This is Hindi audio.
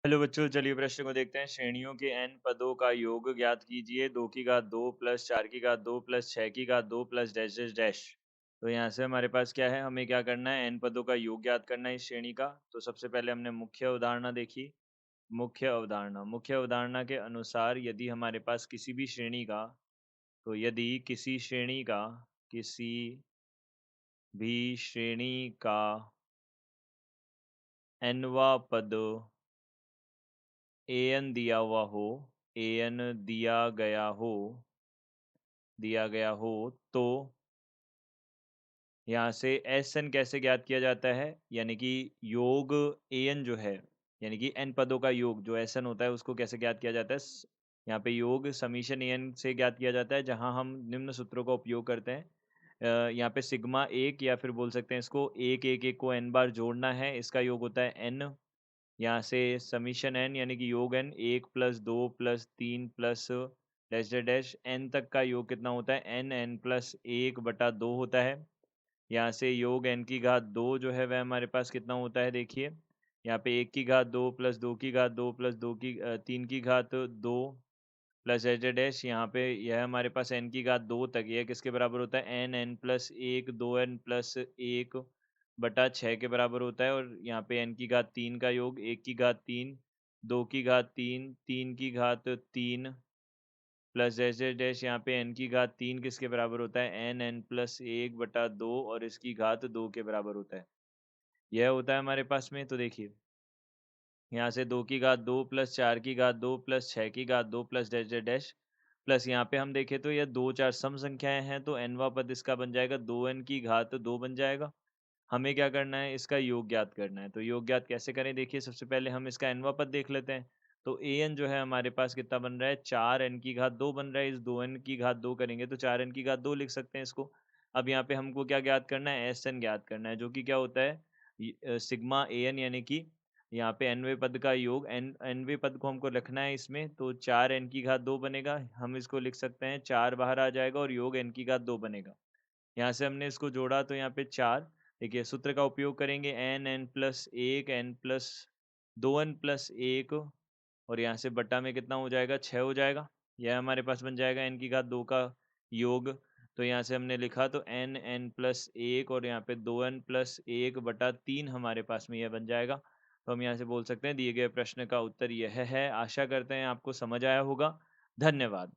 हेलो बच्चों, चलिए प्रश्न को देखते हैं। श्रेणियों के n पदों का योग ज्ञात कीजिए। 2 की घात 2 प्लस 4 की घात 2 प्लस 6 की घात 2 प्लस डैश डैश डैश। तो यहाँ से हमारे पास क्या है, हमें क्या करना है, n पदों का योग ज्ञात करना है इस श्रेणी का। तो सबसे पहले हमने मुख्य अवधारणा देखी। मुख्य अवधारणा के अनुसार यदि हमारे पास किसी भी श्रेणी का, तो यदि किसी भी श्रेणी का nवा पद an दिया हुआ हो, an दिया गया हो तो यहाँ से एस एन कैसे ज्ञात किया जाता है, यानी कि योग ए एन जो है, यानी कि एन पदों का योग जो एस एन होता है उसको कैसे ज्ञात किया जाता है। यहाँ पे योग समीशन ए एन से ज्ञात किया जाता है, जहाँ हम निम्न सूत्रों का उपयोग करते हैं। यहाँ पे सिग्मा एक, या फिर बोल सकते हैं इसको एक एक एक को एन बार जोड़ना है, इसका योग होता है एन। यहाँ से समीशन एन यानी कि योग n, 1 + 2 + 3 + dash dash dash n तक का योग कितना होता है, एन एन प्लस 1/2 होता है। यहाँ से योग n की घात 2 जो है वह हमारे पास कितना होता है, देखिए यहाँ पे 1 की घात 2 प्लस 2 की घात 2 प्लस 3 की घात 2 प्लस डैश डैश डैश। यहाँ पे यह हमारे पास n की घात 2 तक, यह किसके बराबर होता है, n n plus 1 2n plus 1/6 के बराबर होता है। और यहाँ पे n की घात 3 का योग 1 की घात 3 2 की घात 3 3 की घात 3 प्लस डैश डैश डैश। यहाँ पे n की घात 3 किसके बराबर होता है, n n प्लस 1/2 और इसकी घात 2 के बराबर होता है। यह होता है हमारे पास में। तो देखिए यहाँ से 2 की घात 2 प्लस 4 की घात 2 प्लस 6 की घात 2 plus dash dash dash plus यहाँ पे हम देखें तो यह 2 4 सम संख्याएं हैं, तो nवा पद इसका बन जाएगा 2n की घात 2 बन जाएगा। हमें क्या करना है, इसका योग ज्ञात करना है। तो योग ज्ञात कैसे करें, देखिए सबसे पहले हम इसका nवा पद देख लेते हैं। तो an जो है हमारे पास कितना बन रहा है, 4n की घात 2 बन रहा है। इस 2n की घात 2 करेंगे तो 4n की घात 2 लिख सकते हैं इसको। अब यहाँ पे हमको क्या ज्ञात करना है, एस एन ज्ञात करना है, जो कि क्या होता है, सिग्मा an, यानी कि यहाँ पे nवें पद का योग, nवें पद को हमको रखना है इसमें, तो 4n की घात 2 बनेगा। हम इसको लिख सकते हैं 4 बाहर आ जाएगा और योग n की घात 2 बनेगा। यहाँ से हमने इसको जोड़ा तो यहाँ पे 4, देखिए सूत्र का उपयोग करेंगे, n n plus 1 n plus 2n plus 1 और यहाँ से बट्टा में कितना हो जाएगा, 6 हो जाएगा। यह हमारे पास बन जाएगा n की घात 2 का योग। तो यहाँ से हमने लिखा तो एन एन प्लस 1 और यहाँ पे 2n प्लस 1/3 हमारे पास में यह बन जाएगा। तो हम यहाँ से बोल सकते हैं दिए गए प्रश्न का उत्तर यह है। आशा करते हैं आपको समझ आया होगा। धन्यवाद।